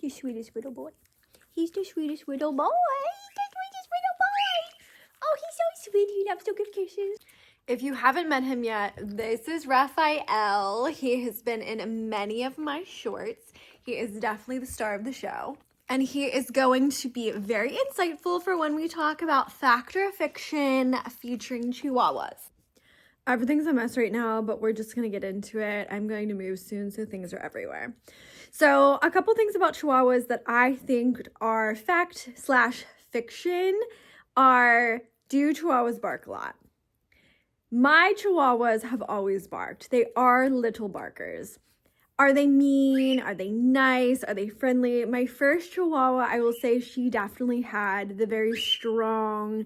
The sweetest little boy. He's the sweetest little boy. He's the sweetest little boy. Oh, he's so sweet. He loves to give kisses. If you haven't met him yet, this is Raphael. He has been in many of my shorts. He is definitely the star of the show. And he is going to be very insightful for when we talk about fact or fiction featuring Chihuahuas. Everything's a mess right now, but we're just going to get into it. I'm going to move soon, so things are everywhere. So a couple things about Chihuahuas that I think are fact/fiction are, do Chihuahuas bark a lot? My Chihuahuas have always barked. They are little barkers. Are they mean? Are they nice? Are they friendly? My first Chihuahua, I will say she definitely had the very strong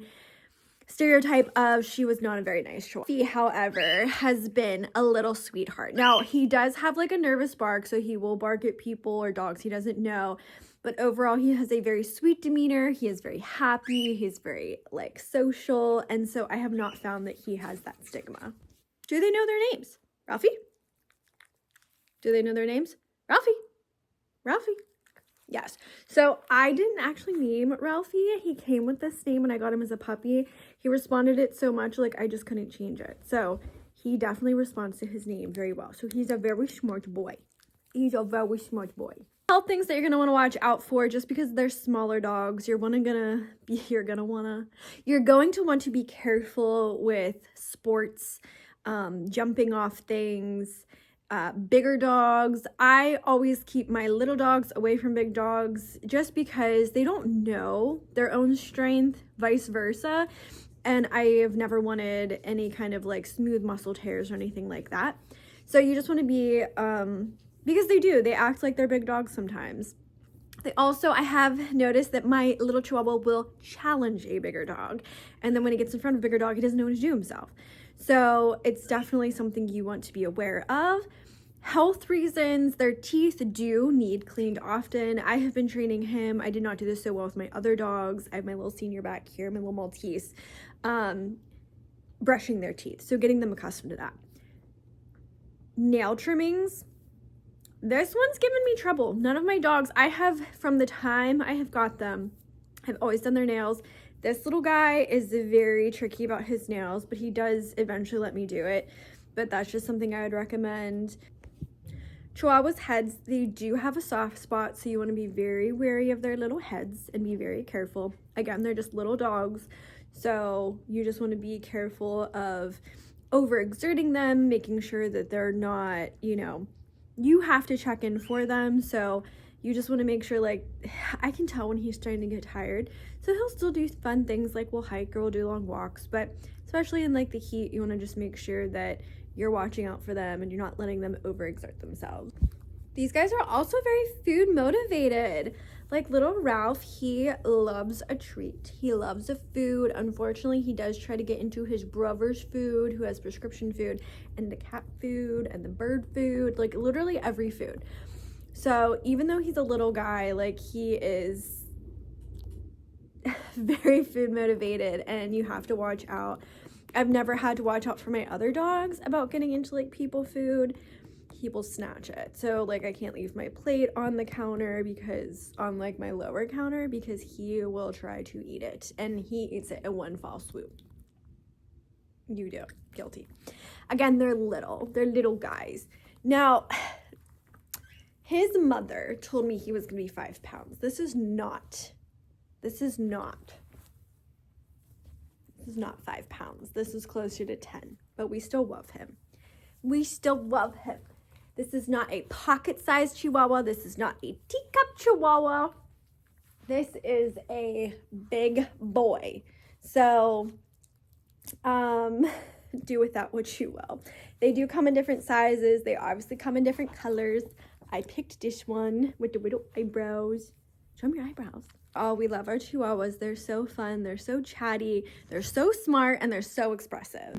stereotype of she was not a very nice Chihuahua. He, however, has been a little sweetheart. Now, he does have like a nervous bark, so he will bark at people or dogs he doesn't know. But overall, he has a very sweet demeanor. He is very happy. He's very like social. And so I have not found that he has that stigma. Do they know their names? Ralphie? Do they know their names? Ralphie? Ralphie? Yes. So I didn't actually name Ralphie. He came with this name when I got him as a puppy. He responded it so much, like I just couldn't change it. So he definitely responds to his name very well. So he's a very smart boy. He's a very smart boy. Health things that you're going to want to watch out for, just because they're smaller dogs, you're going to want to be careful with sports, jumping off things. Bigger dogs. I always keep my little dogs away from big dogs just because they don't know their own strength, vice versa. And I have never wanted any kind of like smooth muscle tears or anything like that. So you just want to be, because they act like they're big dogs sometimes. I have noticed that my little Chihuahua will challenge a bigger dog. And then when he gets in front of a bigger dog, he doesn't know what to do himself. So it's definitely something you want to be aware of. Health reasons, their teeth do need cleaned often. I have been training him. I did not do this so well with my other dogs. I have my little senior back here, my little Maltese, brushing their teeth. So getting them accustomed to that. Nail trimmings. This one's given me trouble. None of my dogs, from the time I have got them, I've always done their nails. This little guy is very tricky about his nails, but he does eventually let me do it. But that's just something I would recommend. Chihuahuas' heads, they do have a soft spot, so you want to be very wary of their little heads and be very careful. Again, they're just little dogs, so you just want to be careful of overexerting them, making sure that they're not, you have to check in for them, so you just want to make sure, like, I can tell when he's starting to get tired. So he'll still do fun things like we'll hike or we'll do long walks. But especially in like the heat, you want to just make sure that you're watching out for them and you're not letting them overexert themselves. These guys are also very food motivated. Like little Ralph, he loves a treat. He loves the food. Unfortunately, he does try to get into his brother's food, who has prescription food, and the cat food and the bird food, like literally every food. So even though he's a little guy, like he is very food motivated and you have to watch out. I've never had to watch out for my other dogs about getting into like people food. He will snatch it. So like I can't leave my plate on the counter on like my lower counter because he will try to eat it, and he eats it in one fall swoop. You do. Guilty. Again, they're little guys. Now, his mother told me he was going to be 5 pounds. This is not 5 pounds. This is closer to 10, but we still love him. This is not a pocket-sized Chihuahua. This is not a teacup Chihuahua. This is a big boy. So, do with that what you will. They do come in different sizes. They obviously come in different colors. I picked this one with the little eyebrows. Show me your eyebrows. Oh, we love our Chihuahuas. They're so fun. They're so chatty. They're so smart, and they're so expressive.